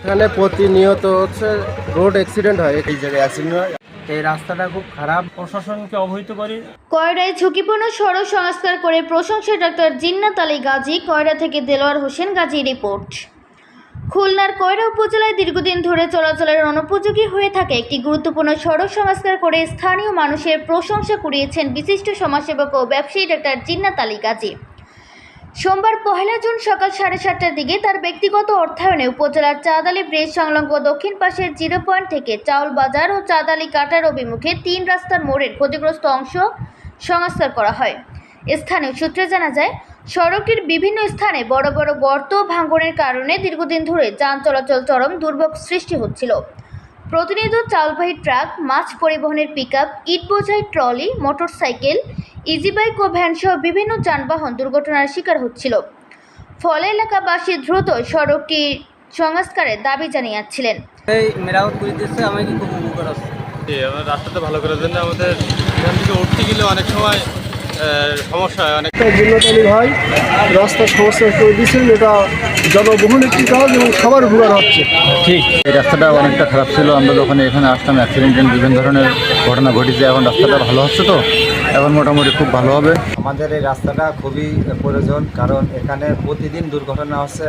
এখানে প্রতিনিয়ত হচ্ছে রোড অ্যাক্সিডেন্ট হয়, এই জায়গায় অ্যাক্সিডেন্ট হয়। এই রাস্তাটা খুব খারাপ, প্রশাসনকে অবহিত করি। কয়রায় ঝুঁকিপূর্ণ সড়ক সংস্কার করে প্রশংসা ডাক্তার জিন্নাত আলী গাজী। কয়রা থেকে দেলোয়ার হোসেন গাজী রিপোর্ট। খুলনার কয়রা উপজেলায় দীর্ঘদিন ধরে চলাচলের অনুপযোগী হয়ে থাকে একটি গুরুত্বপূর্ণ সড়ক সংস্কার করে স্থানীয় মানুষের প্রশংসা কুড়িয়েছেন বিশিষ্ট সমাজসেবক ও ব্যবসায়ী ডাক্তার জিন্নাত আলী গাজী। সোমবার 1 জুন সকাল 7:30টার দিকে তার ব্যক্তিগত অর্থায়নে উপজেলার চাঁদালি ব্রিজ সংলগ্ন দক্ষিণ পাশের 0 পয়েন্ট থেকে চাউল বাজার ও চাঁদালি কাটার অভিমুখে 3 রাস্তার মোড়ের ক্ষতিগ্রস্ত অংশ সংস্কার করা হয়। স্থানীয় সূত্রে জানা যায়, সড়কটির বিভিন্ন স্থানে বড় বড় গর্ত ভাঙনের কারণে দীর্ঘদিন ধরে যান চলাচল চরম দুর্ভোগ সৃষ্টি হচ্ছিল। প্রতিনিয়ত চাউলবাহী ট্রাক, মাছ পরিবহনের পিকআপ, ইট বোঝাই ট্রলি, মোটরসাইকেল, ইজি বাইক ও ভ্যানসহ বিভিন্ন যানবাহন দুর্ঘটনার শিকার হচ্ছিল। ফলে এলাকাবাসী দ্রুত সড়কটি সংস্কারের দাবি জানিয়েছিলেন। এই মেরামত করে দিচ্ছে, আমাকে খুব উপকার আছে। রাস্তাটা ভালো করার জন্য আমাদের এখান থেকে উঠতে গেলে অনেক সময় সমস্যা হয়। অনেক জিন্নাত আলী ভাই রাস্তার সমস্যা করে দিয়েছেন, এটা জনবহুল একটি কাজ এবং সবার উপকার হচ্ছে। ঠিক, এই রাস্তাটা অনেকটা খারাপ ছিল। আমরা যখন এখানে আসতাম অ্যাক্সিডেন্ট বিভিন্ন ধরনের ঘটনা ঘটেছে। এখন রাস্তাটা ভালো হচ্ছে, তো এখন মোটামুটি খুব ভালো হবে। আমাদের এই রাস্তাটা খুবই প্রয়োজন, কারণ এখানে প্রতিদিন দুর্ঘটনা হচ্ছে।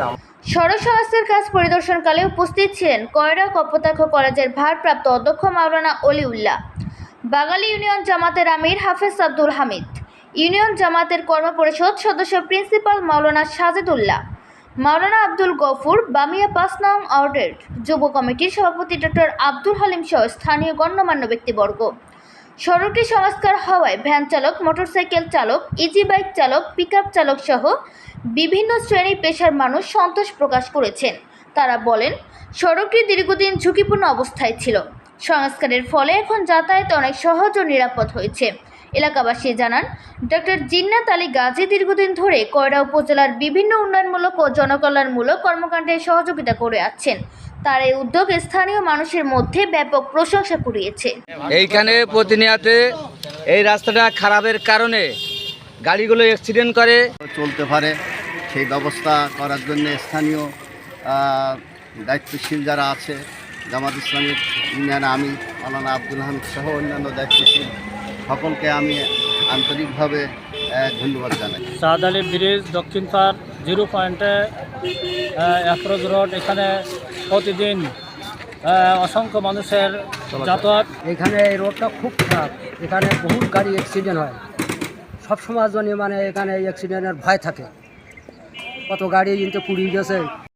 সড়ক সংস্কার কাজ পরিদর্শনকালে উপস্থিত ছিলেন কয়রা কপোতাক্ষ কলেজের ভারপ্রাপ্ত অধ্যক্ষ মাওলানা অলিউল্লাহ, বাগালী ইউনিয়ন জামাতের আমির হাফেজ আব্দুল হামিদ, ইউনিয়ন জামাতের কর্মপরিষদ সদস্য প্রিন্সিপাল মাওলানা সাজেদুল্লাহ, মাওলানা আব্দুল গফুর, বামিয়া 5 নং ওয়ার্ডের যুব কমিটির সভাপতি ডক্টর আব্দুল হালিম সহ স্থানীয় গণ্যমান্য ব্যক্তিবর্গ। সড়কটি সংস্কার হওয়ায় ভ্যান চালক, মোটরসাইকেল চালক, ইজি বাইক চালক, পিকআপ চালক সহ বিভিন্ন শ্রেণী পেশার মানুষ সন্তোষ প্রকাশ করেছেন। তারা বলেন, সড়কটি দীর্ঘদিন ঝুঁকিপূর্ণ অবস্থায় ছিল। সংস্কারের ফলে এখন যাতায়াত অনেক সহজ ও নিরাপদ হয়েছে। এলাকাবাসী জানান, ডক্টর জিন্নাত আলী গাজী দীর্ঘদিন ধরে কয়রা উপজেলার বিভিন্ন উন্নয়নমূলক ও জনকল্যাণমূলক কর্মকাণ্ডে সহযোগিতা করে আসছেন। তার এই উদ্যোগ স্থানীয় মানুষের মধ্যে ব্যাপক প্রশংসা কুড়িয়েছে। এইখানে প্রতিনিয়ত এই রাস্তাটা খারাপের কারণে গাড়িগুলো অ্যাক্সিডেন্ট করে চলতে পারে সেই ব্যবস্থা করার জন্য স্থানীয় দায়িত্বশীল যারা আছে, জামাত ইসলামের ইউনিয়ন আমি মাওলানা আব্দুল হামিদ সহ অন্যান্য দায়িত্বশীল সকলকে আমি আন্তরিকভাবে ধন্যবাদ জানাই। চাঁদালি ব্রিজ দক্ষিণ পার 0 পয়েন্টে অ্যাপ্রোচ রোড, এখানে প্রতিদিন অসংখ্য মানুষের যাতায়াত। এখানে এই রোডটা খুব খারাপ, এখানে বহু গাড়ি অ্যাক্সিডেন্ট হয় সব সময় জন্য, মানে এখানে অ্যাক্সিডেন্টের ভয় থাকে। কত গাড়ি কিন্তু পুড়িয়ে গেছে।